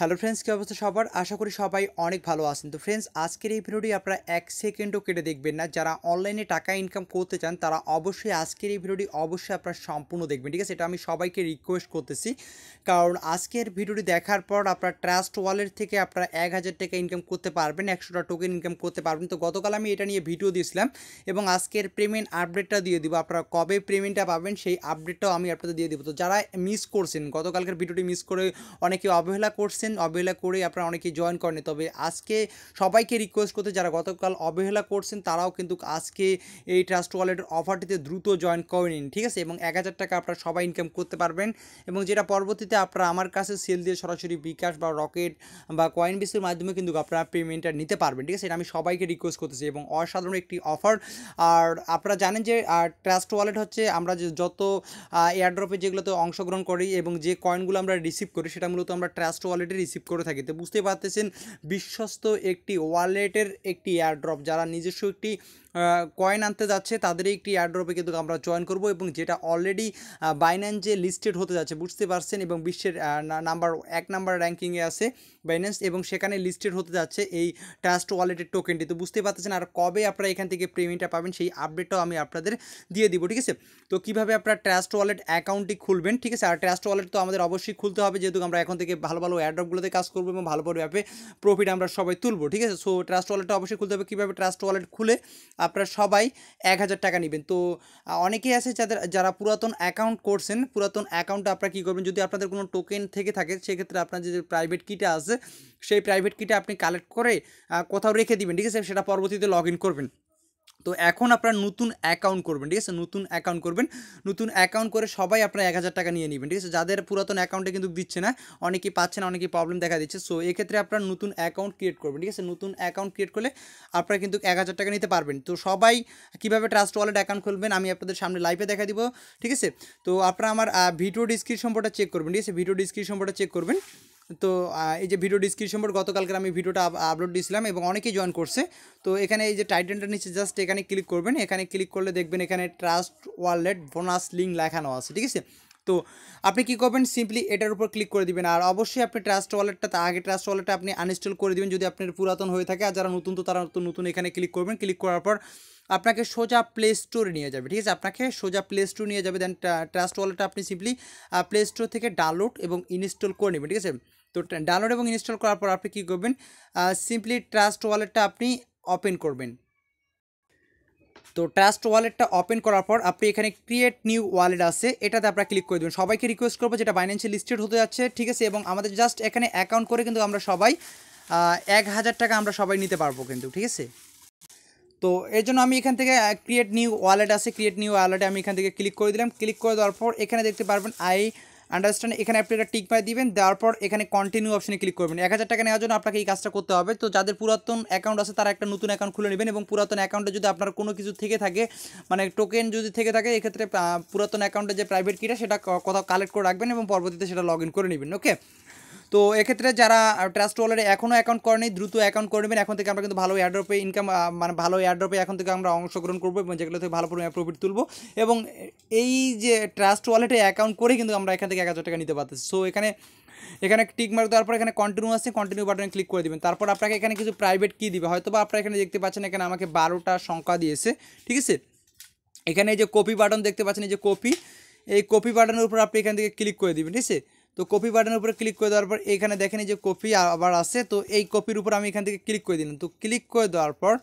Hello friends, কী অবস্থা সবার? আশা করি সবাই অনেক ভালো আছেন। তো ফ্রেন্ডস, আজকের এই ভিডিওটি আপনারা 1 সেকেন্ডও কেটে দেখবেন না। যারা অনলাইনে টাকা ইনকাম করতে চান তারা অবশ্যই আজকের এই ভিডিওটি অবশ্যই আপনারা সম্পূর্ণ দেখবেন, ঠিক আছে? এটা আমি সবাইকে রিকোয়েস্ট করতেছি, কারণ আজকের ভিডিওটি দেখার পর আপনার ট্রাস্ট ওয়ালেট থেকে আপনারা 1000 টাকা ইনকাম করতে পারবেন, 100টা টোকেন ইনকাম করতে পারবেন। তো গতকাল আমি এটা নিয়ে ভিডিও দিয়েছিলাম এবং আজকের পেমেন্ট আপডেটটা দিয়ে দিব। আপনারা কবে পেমেন্টটা পাবেন সেই আপডেটটাও আমি আপনাদের দিয়ে দেবো। তো যারা মিস করছেন, গতকালকের ভিডিওটি মিস করে অনেকে অবহেলা করে আপনারা অনেকেই জয়েন করেন, তবে আজকে সবাইকে রিকোয়েস্ট করতে যারা গতকাল অবহেলা করছেন তারাও কিন্তু আজকে এই ট্রাস্ট ওয়ালেটের অফারটিতে দ্রুত জয়েন করে নিন, ঠিক আছে? এবং 1000 টাকা আপনারা সবাই ইনকাম করতে পারবেন এবং যেটা পরবর্তীতে আপনারা আমার কাছে সেল দিয়ে সরাসরি বিকাশ বা রকেট বা কয়েন বেসের মাধ্যমে কিন্তু আপনারা পেমেন্টটা নিতে পারবেন, ঠিক আছে? এটা আমি সবাইকে রিকোয়েস্ট করতেছি এবং অসাধারণ একটি অফার। আর আপনারা জানেন যে ট্রাস্ট ওয়ালেট হচ্ছে আমরা যে যত এয়ারড্রপে যেগুলোতে অংশগ্রহণ করি এবং যে কয়েনগুলো আমরা রিসিভ করি সেটা মূলত আমরা ট্রাস্ট ওয়ালেটে রিসিভ করে থাকি। তো বুঝতে পারতেছেন, বিশ্বস্ত একটি ওয়ালেটের একটি এয়ারড্রপ, যারা নিজস্ব একটি কয়েন আনতে যাচ্ছে তাদেরই একটি এয়ারড্রপে কিন্তু আমরা জয়েন করব এবং যেটা অলরেডি বাইন্যান্সে লিস্টেড হতে যাচ্ছে, বুঝতে পারছেন, এবং বিশ্বের এক নাম্বার র্যাঙ্কিংয়ে আছে বাইন্যান্স এবং সেখানে লিস্টেড হতে যাচ্ছে এই ট্রাস্ট ওয়ালেটের টোকেনটি। তো বুঝতে পারতেছেন, আর কবে আপনারা এখান থেকে পেমেন্টটা পাবেন সেই আপডেটটাও আমি আপনাদের দিয়ে দিব, ঠিক আছে? তো কীভাবে আপনারা ট্রাস্ট ওয়ালেট অ্যাকাউন্টটি খুলবেন, ঠিক আছে? আর ট্রাস্ট ওয়ালেট তো আমাদের অবশ্যই খুলতে হবে, যেহেতু আমরা এখন থেকে ভালো ভালো এয়ারড্রপগুলোতে কাজ করবো এবং ভালো ভালো অ্যাপে প্রফিট আমরা সবাই তুলবো, ঠিক আছে? সো ট্রাস্ট ওয়ালেটটা অবশ্যই খুলতে হবে। কীভাবে ট্রাস্ট ওয়ালেট খুলে আপনারা সবাই 1000 টাকা নেবেন। তো অনেকেই আছে যারা পুরাতন অ্যাকাউন্ট করছেন, পুরাতন অ্যাকাউন্টে আপনারা কী করবেন, যদি আপনাদের কোনো টোকেন থেকে থাকে সেক্ষেত্রে আপনার যে প্রাইভেট কিটা আছে সেই প্রাইভেট কিটা আপনি কালেক্ট করে কোথাও রেখে দিবেন, ঠিক আছে? সেটা পরবর্তীতে লগ ইন করবেন। তো এখন আপনারা নতুন অ্যাকাউন্ট করবেন, ঠিক আছে? নতুন অ্যাকাউন্ট করবেন, নতুন অ্যাকাউন্ট করে সবাই আপনারা 1000 টাকা নিয়ে নেবেন, ঠিক আছে? যাদের পুরাতন অ্যাকাউন্টে কিন্তু দিচ্ছে না, অনেকেই পাচ্ছে না, অনেকেই প্রবলেম দেখা দিচ্ছে। সো এক্ষেত্রে আপনারা নতুন অ্যাকাউন্ট ক্রিয়েট করবেন, ঠিক আছে? নতুন অ্যাকাউন্ট ক্রিয়েট করলে আপনারা কিন্তু 1000 টাকা নিতে পারবেন। তো সবাই কীভাবে ট্রাস্ট ওয়ালেট অ্যাকাউন্ট খুলবেন আমি আপনাদের সামনে লাইভে দেখা দিব, ঠিক আছে? তো আপনারা আমার ভিডিও ডিসক্রিপশন বোর্ডটা চেক করবেন, ঠিক আছে? ভিডিও ডিসক্রিপশন বোর্ডটা চেক করবেন। তো এই যে ভিডিও ডিসক্রিপশন বোর্ড, গতকালকে আমি ভিডিওটা আপলোড দিয়েছিলাম এবং অনেকেই জয়েন করছে। তো এখানে এই যে টাইটেলটা নিচে জাস্ট এখানে ক্লিক করবেন, এখানে ক্লিক করলে দেখবেন এখানে ট্রাস্ট ওয়ালেট বোনাস লিঙ্ক লেখানো আছে, ঠিক আছে? তো আপনি কী করবেন, সিম্পলি এটার উপর ক্লিক করে দিবেন। আর অবশ্যই আপনি ট্রাস্ট ওয়ালেটটা আগে ট্রাস্ট ওয়ালেটটা আপনি আনইনস্টল করে দিবেন যদি আপনার পুরাতন হয়ে থাকে, আর যারা নতুন তো তারা তো নতুন এখানে ক্লিক করবেন। ক্লিক করার পর আপনাকে সোজা প্লে স্টোরে নিয়ে যাবে, ঠিক আছে? আপনাকে সোজা প্লে স্টোর নিয়ে যাবে। দেন ট্রাস্ট ওয়ালেটটা আপনি সিম্পলি প্লে স্টোর থেকে ডাউনলোড এবং ইনস্টল করে নেবেন, ঠিক আছে? তো ডাউনলোড এবং ইনস্টল করার পর আপনি কী করবেন, সিম্পলি ট্রাস্ট ওয়ালেটটা আপনি ওপেন করবেন। তো ট্রাস্ট ওয়ালেটটা ওপেন করার পর আপনি এখানে ক্রিয়েট নিউ ওয়ালেট আছে, এটাতে আপনারা ক্লিক করে দেবেন। সবাইকে রিকোয়েস্ট করবো, যেটা বাইন্যান্সে লিস্টেড হতে যাচ্ছে, ঠিক আছে? এবং আমাদের জাস্ট এখানে অ্যাকাউন্ট করে কিন্তু আমরা সবাই 1000 টাকা আমরা সবাই নিতে পারবো কিন্তু, ঠিক আছে? তো এর জন্য আমি এখান থেকে ক্রিয়েট নিউ ওয়ালেট আছে, ক্রিয়েট নিউ ওয়ালেটে আমি এখান থেকে ক্লিক করে দিলাম। ক্লিক করে দেওয়ার পর এখানে দেখতে পারবেন আই আন্ডারস্ট্যান্ড, এখানে আপনি একটা টিক মার দিবেন। দেওয়ার পর এখানে কন্টিনিউ অপশনে ক্লিক করবেন। 1000 টাকা নেওয়ার জন্য আপনাকে এই কাজটা করতে হবে। তো যাদের পুরাতন অ্যাকাউন্ট আছে তারা একটা নতুন অ্যাকাউন্ট খুলে নেবেন এবং পুরাতন অ্যাকাউন্টে যদি আপনার কোনো কিছু থেকে থাকে, মানে টোকেন যদি থেকে থাকে, এক্ষেত্রে পুরাতন অ্যাকাউন্টে যে প্রাইভেট কিটা সেটা কোথাও কালেক্ট করে রাখবেন এবং পরবর্তীতে সেটা লগ ইন করে নেবেন, ওকে? তো এক্ষেত্রে যারা ট্রাস্ট ওয়ালেটে এখনও অ্যাকাউন্ট করেনি দ্রুত অ্যাকাউন্ট করে নেবেন। এখন থেকে আমরা কিন্তু ভালো এয়ারড্রপে ইনকাম, মানে ভালো এয়ারড্রপে এখন থেকে আমরা অংশগ্রহণ করবো এবং যেগুলো থেকে ভালো পরিমাণে প্রফিট তুলবো এবং এই যে ট্রাস্ট ওয়ালেটে অ্যাকাউন্ট করে কিন্তু আমরা এখান থেকে 1000 টাকা নিতে পারতেছি। সো এখানে টিক মার্ক দেওয়ার পর এখানে কন্টিনিউ আছে, কন্টিনিউ বাটনে ক্লিক করে দেবেন। তারপর আপনাকে এখানে কিছু প্রাইভেট কি দিবে, হয়তো বা আপনারা এখানে দেখতে পাচ্ছেন এখানে আমাকে 12টা সংখ্যা দিয়েছে, ঠিক আছে? এখানে এই যে কপি বাটন দেখতে পাচ্ছেন, এই যে এই কপি বাটনের উপর আপনি এখান থেকে ক্লিক করে দিবেন, ঠিক আছে? তো কপি বাটনের উপরে ক্লিক করে দেওয়ার পর এখানে দেখেন এই যে কপি আবার আছে, তো এই কপির উপর আমি এখান থেকে ক্লিক করে দিলাম। তো ক্লিক করে দেওয়ার পর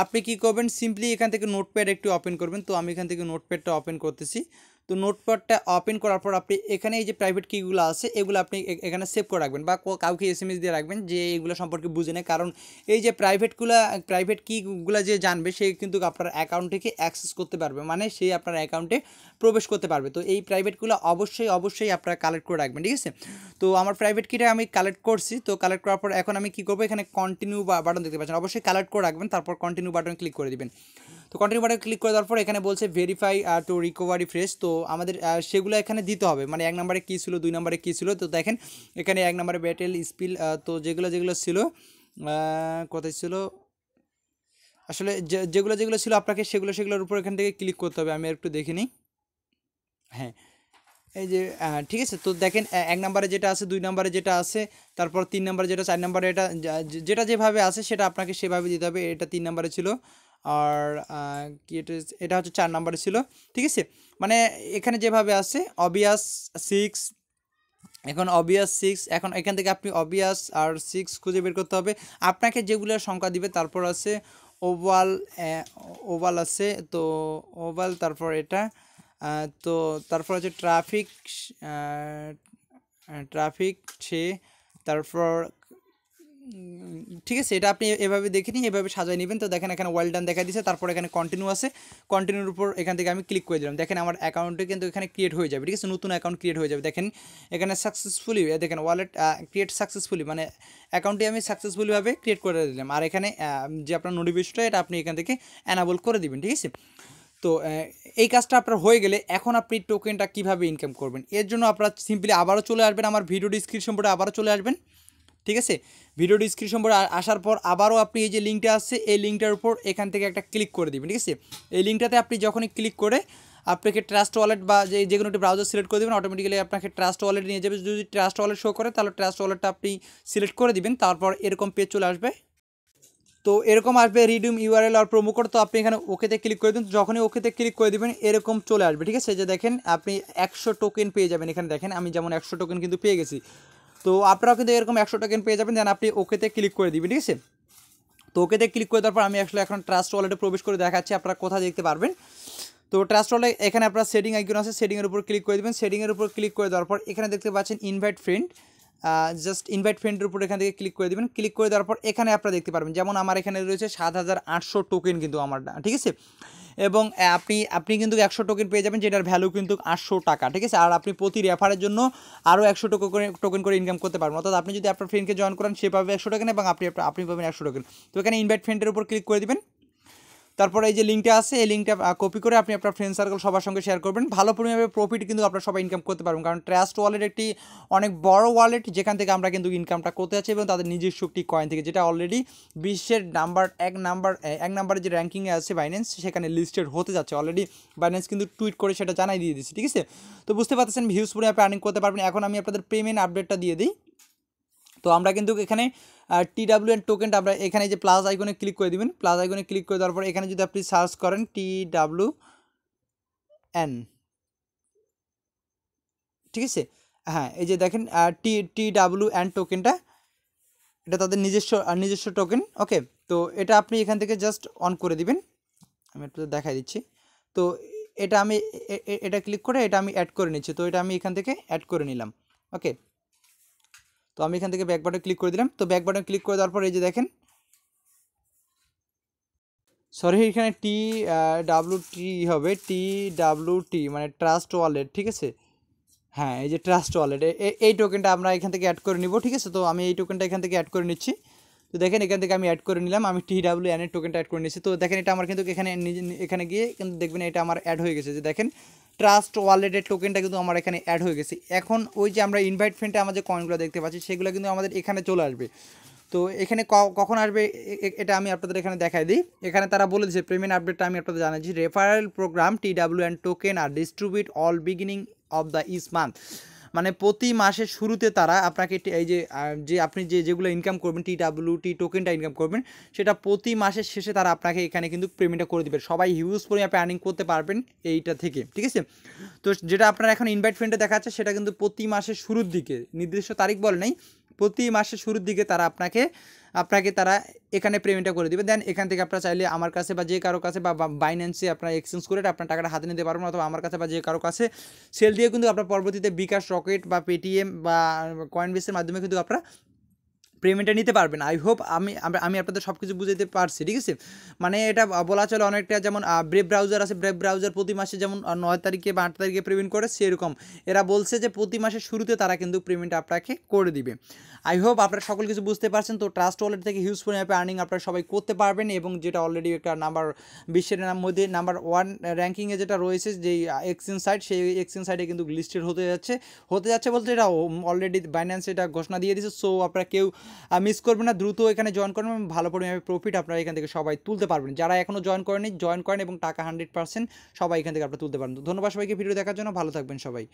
আপনি কী করবেন, সিম্পলি এখান থেকে নোটপ্যাড একটু ওপেন করবেন। তো আমি এখান থেকে নোটপ্যাডটা ওপেন করতেছি। তো নোটপ্যাডটা ওপেন করার পর আপনি এখানে এই যে প্রাইভেট কিগুলো আছে এগুলো আপনি এখানে সেভ করে রাখবেন বা কাউকে SMS দিয়ে রাখবেন যে এইগুলো সম্পর্কে বুঝে নেয়, কারণ এই যে প্রাইভেট কিগুলো যে জানবে সে কিন্তু আপনার অ্যাকাউন্ট থেকে অ্যাক্সেস করতে পারবে, মানে সে আপনার অ্যাকাউন্টে প্রবেশ করতে পারবে। তো এই প্রাইভেটগুলো অবশ্যই আপনারা কালেক্ট করে রাখবেন, ঠিক আছে? তো আমার প্রাইভেট কিটা আমি কালেক্ট করছি। তো কালেক্ট করার পর এখন আমি কী করবো, এখানে কন্টিনিউ বাটন দেখতে পাচ্ছেন, অবশ্যই কালেক্ট করে রাখবেন, তারপর কন্টিনিউ বাটন ক্লিক করে দিবেন। তো কন্টিনিউ বাটন ক্লিক করে দেওয়ার পর এখানে বলছে ভেরিফাই টু রিকভারি ফ্রেশ। তো আমাদের সেগুলো এখানে দিতে হবে, মানে 1 নম্বরে কী ছিল, 2 নম্বরে কী ছিল। তো দেখেন এখানে 1 নম্বরে ব্যাটেল স্পিল, তো যেগুলো ছিল কোথায় ছিল আসলে, যেগুলো ছিল আপনাকে সেগুলোর উপর এখান থেকে ক্লিক করতে হবে। আমি একটু দেখে নিই। হ্যাঁ, এই যে ঠিক আছে, তো দেখেন 1 নম্বরে যেটা আছে, 2 নম্বরে যেটা আছে, তারপর 3 নম্বরে যেটা, 4 নম্বরে এটা যেটা যেভাবে আছে সেটা আপনাকে সেভাবে দিতে হবে। এটা 3 নম্বরে ছিল, আর কি এটা হচ্ছে 4 নম্বরে ছিল, ঠিক আছে। মানে এখানে যেভাবে আছে অবিয়াস 6, এখন অবিয়াস 6, এখন এখান থেকে আপনি অবিয়াস আর 6 খুঁজে বের করতে হবে। আপনাকে যেগুলোর সংখ্যা দিবে, তারপর আছে ওভাল, ওভাল আছে, তো ওভাল, তারপর এটা তো তারপর আছে ট্রাফিক, ট্রাফিক সে, তারপর ঠিক আছে, এটা আপনি এভাবে দেখে নিন, এভাবে সাজায় নেবেন। তো দেখেন এখানে ওয়েল ডান দেখা দিচ্ছে, তারপর এখানে কন্টিনিউ আছে, কন্টিনিউর উপর এখান থেকে আমি ক্লিক করে দিলাম। দেখেন আমার অ্যাকাউন্টে কিন্তু এখানে ক্রিয়েট হয়ে যাবে, ঠিক আছে, নতুন অ্যাকাউন্ট ক্রিয়েট হয়ে যাবে। দেখেন এখানে সাকসেসফুলি, দেখেন ওয়ালেট ক্রিয়েট সাকসেসফুলি, মানে অ্যাকাউন্টটি আমি সাকসেসফুলিভাবে ক্রিয়েট করে দিলাম। আর এখানে যে আপনার নোটিফিকেশনটা, এটা আপনি এখান থেকে অ্যানাবল করে দিবেন, ঠিক আছে। তো এই কাজটা আপনার হয়ে গেলে এখন আপনি টোকেনটা কিভাবে ইনকাম করবেন, এর জন্য আপনারা সিম্পলি আবারও চলে আসবেন আমার ভিডিও ডিসক্রিপশন বোর্ডে, আবারও চলে আসবেন, ঠিক আছে। ভিডিও ডিসক্রিপশন বোর্ডে আসার পর আবারও আপনি এই যে লিঙ্কটা আছে, এই লিঙ্কটার উপর এখান থেকে একটা ক্লিক করে দিবেন, ঠিক আছে। এই লিঙ্কটাতে আপনি যখনই ক্লিক করে আপনাকে ট্রাস্ট ওয়ালেট বা যে কোনো একটি ব্রাউজার সিলেক্ট করে দেবেন, অটোমেটিক্যালি আপনাকে ট্রাস্ট ওয়ালেট নিয়ে যাবে। যদি ট্রাস্ট ওয়ালেট শো করে তাহলে ট্রাস্ট ওয়ালেটটা আপনি সিলেক্ট করে দিবেন, তারপর এরকম পেজ চলে আসবে। তো এরকম আসবে রিডিম ইউআরএল আর প্রোমো কোড, তো আপনি এখানে ওকেতে ক্লিক করে দিন। যখনই ওকেতে ক্লিক করে দিবেন এরকম চলে আসবে, ঠিক আছে। যে দেখেন আপনি 100 টোকেন পেয়ে যাবেন, এখানে দেখেন আমি যেমন 100 টোকেন কিন্তু পেয়ে গেছি। তো আপনারাও কিন্তু এরকম 100 টোকেন পেয়ে যাবেন, দেন আপনি ওকেতে ক্লিক করে দিবেন, ঠিক আছে। তো ওকেতে ক্লিক করে দেওয়ার পর আমি আসলে এখন ট্রাস্ট ওয়ালেটে প্রবেশ করে দেখাচ্ছি আপনারা কোথায় দেখতে পারবেন। তো ট্রাস্ট ওয়ালেট এখানে আপনার সেটিং আইকন আছে, সেটিংয়ের উপর ক্লিক করে দেবেন। সেটিংয়ের উপর ক্লিক করে দেওয়ার পর এখানে দেখতে পাচ্ছেন ইনভাইট ফ্রেন্ড, জাস্ট ইনভাইট ফ্রেন্ডের উপর এখান থেকে ক্লিক করে দেবেন। ক্লিক করে দেওয়ার পর এখানে আপনারা দেখতে পারবেন, যেমন আমার এখানে রয়েছে 7800 টোকেন কিন্তু আমার, ঠিক আছে। এবং আপনি কিন্তু 100 টোকেন পেয়ে যাবেন, যেটার ভ্যালু কিন্তু 800 টাকা, ঠিক আছে। আর আপনি প্রতি রেফারের জন্য আরও 100 টোকেন করে ইনকাম করতে পারবেন। অর্থাৎ আপনি যদি আপনার ফ্রেন্ডকে জয়েন করেন, সে পাবে 100 টোকেন এবং আপনি পাবেন 100 টোকেন। তো এখানে ইনভাইট ফ্রেন্ডের উপর ক্লিক করে দিবেন। তারপরে এই যে লিঙ্কটা আছে, এই লিঙ্কটা কপি করে আপনি আপনার ফ্রেন্ড সার্কেল সবার সঙ্গে শেয়ার করবেন। ভালো পরিমাণে প্রফিট কিন্তু আপনারা সবাই ইনকাম করতে পারবেন, কারণ ট্রাস্ট ওয়ালেট একটি অনেক বড় ওয়ালেট, যেখান থেকে আমরা কিন্তু ইনকামটা করতে যাচ্ছি, এবং তাদের নিজস্ব একটি কয়েন থেকে, যেটা অলরেডি বিশ্বের এক নাম্বারে যে র্যাঙ্কিংয়ে আছে বাইন্যান্স, সেখানে লিস্টেড হতে যাচ্ছে অলরেডি। বাইন্যান্স কিন্তু টুইট করে সেটা জানাই দিয়ে দিচ্ছে, ঠিক আছে। তো বুঝতে পারতেছেন ভিউজ পরে আপনি আর্নিং করতে পারবেন। এখন আমি আপনাদের পেমেন্ট আপডেটটা দিয়ে দিই। তো আমরা কিন্তু এখানে TWT টোকেনটা আমরা এখানে যে প্লাস আইকনে ক্লিক করে দিবেন। প্লাস আইকনে ক্লিক করে দেওয়ার পর এখানে যদি আপনি সার্চ করেন TWN, ঠিক আছে। হ্যাঁ, এই যে দেখেন TWN টোকেনটা, এটা তাদের নিজস্ব টোকেন, ওকে। তো এটা আপনি এখান থেকে জাস্ট অন করে দিবেন। আমি আপনাদের দেখাই দিচ্ছি। তো এটা আমি এটা ক্লিক করে এটা আমি অ্যাড করে নিচ্ছি। তো এটা আমি এখান থেকে অ্যাড করে নিলাম, ওকে। তো আমি এখান থেকে ব্যাক বাটন ক্লিক করে দিলাম। তো ব্যাক বাটন ক্লিক করে দেওয়ার পর এই যে দেখেন, সরি এখানে TWT হবে, TWT মানে ট্রাস্ট ওয়ালেট, ঠিক আছে। হ্যাঁ, এই যে ট্রাস্ট ওয়ালেট, এই টোকেনটা আমরা এখান থেকে অ্যাড করে নিব, ঠিক আছে। তো আমি এই টোকেনটা এখান থেকে অ্যাড করে নিচ্ছি। তো দেখেন এখান থেকে আমি অ্যাড করে নিলাম, আমি TWN এর টোকেনটা অ্যাড করে নিচ্ছি। তো দেখেন এটা আমার কিন্তু এখানে গিয়ে কিন্তু দেখবেন এটা আমার অ্যাড হয়ে গেছে। যে দেখেন ট্রাস্ট ওয়ালেটের টোকেনটা কিন্তু আমার এখানে অ্যাড হয়ে গেছে। এখন ওই যে আমরা ইনভাইট ফ্রেন্ডে আমাদের কয়েনগুলো দেখতে পাচ্ছি, সেগুলো কিন্তু আমাদের এখানে চলে আসবে। তো এখানে কখন আসবে এটা আমি আপনাদের এখানে দেখাই দিই। এখানে তারা বলে দিচ্ছে পেমেন্ট আপডেটটা আমি আপনাদের জানাচ্ছি। রেফারেল প্রোগ্রাম TWN টোকেন আর distribute all beginning of the is month, মানে প্রতি মাসের শুরুতে তারা আপনাকে এই যে আপনি যেগুলো ইনকাম করবেন, TWT টোকেনটা ইনকাম করবেন, সেটা প্রতি মাসের শেষে তারা আপনাকে এখানে কিন্তু পেমেন্টটা করে দেবে। সবাই হিউজ পরিমাণে আর্নিং করতে পারবেন এইটা থেকে, ঠিক আছে। তো যেটা আপনারা এখন ইনভাইট ফ্রেন্ডে দেখাচ্ছে, সেটা কিন্তু প্রতি মাসের শুরুর দিকে, নির্দিষ্ট তারিখ বলে নেই, প্রতি মাসের শুরুর দিকে তারা আপনাকে তারা এখানে পেমেন্টটা করে দেবে। দেন এখান থেকে আপনারা চাইলে আমার কাছে বা যে কারো কাছে বা বাইন্যান্সে আপনারা এক্সচেঞ্জ করে আপনার টাকাটা হাতে নিতে পারবেন, অথবা আমার কাছে বা যে কারো কাছে সেল দিয়ে কিন্তু আপনার পরবর্তীতে বিকাশ, রকেট বা পেটিএম বা কয়েনবেসের মাধ্যমে কিন্তু আপনারা পেমেন্টটা নিতে পারবেন। আই হোপ আমি আপনাদের সব কিছু বুঝাতে পারছি, ঠিক আছে। মানে এটা বলা চলে অনেকটা যেমন ব্রেভ ব্রাউজার আছে, ব্রেভ ব্রাউজার প্রতি মাসে যেমন 9 তারিখে বা 8 তারিখে পেমেন্ট করে, সেরকম এরা বলছে যে প্রতি মাসের শুরুতে তারা কিন্তু পেমেন্ট আপনাকে করে দিবে। আই হোপ আপনারা সকল কিছু বুঝতে পারছেন। তো ট্রাস্ট ওয়ালেট থেকে হিউজ পরিমাণে আর্নিং আপনারা সবাই করতে পারবেন, এবং যেটা অলরেডি একটা বিশ্বের মধ্যে নাম্বার 1 র্যাঙ্কিংয়ে যেটা রয়েছে যেই এক্সচেঞ্জ সাইট, সেই এক্সচেঞ্জ সাইটে কিন্তু লিস্টেড হতে যাচ্ছে বলতে এটা অলরেডি বাইন্যান্স এটা ঘোষণা দিয়ে দিয়েছে। সো আপনারা কেউ মিস করবেন না, দ্রুত এখানে জয়েন করবেন, ভালো পরিমাণে প্রফিট আপনারা এখান থেকে সবাই তুলতে পারবেন। যারা এখনও জয়েন করেন এবং টাকা 100% সবাই এখান থেকে আপনারা তুলতে পারেন। ধন্যবাদ সবাইকে ভিডিও দেখার জন্য, ভালো থাকবেন সবাই।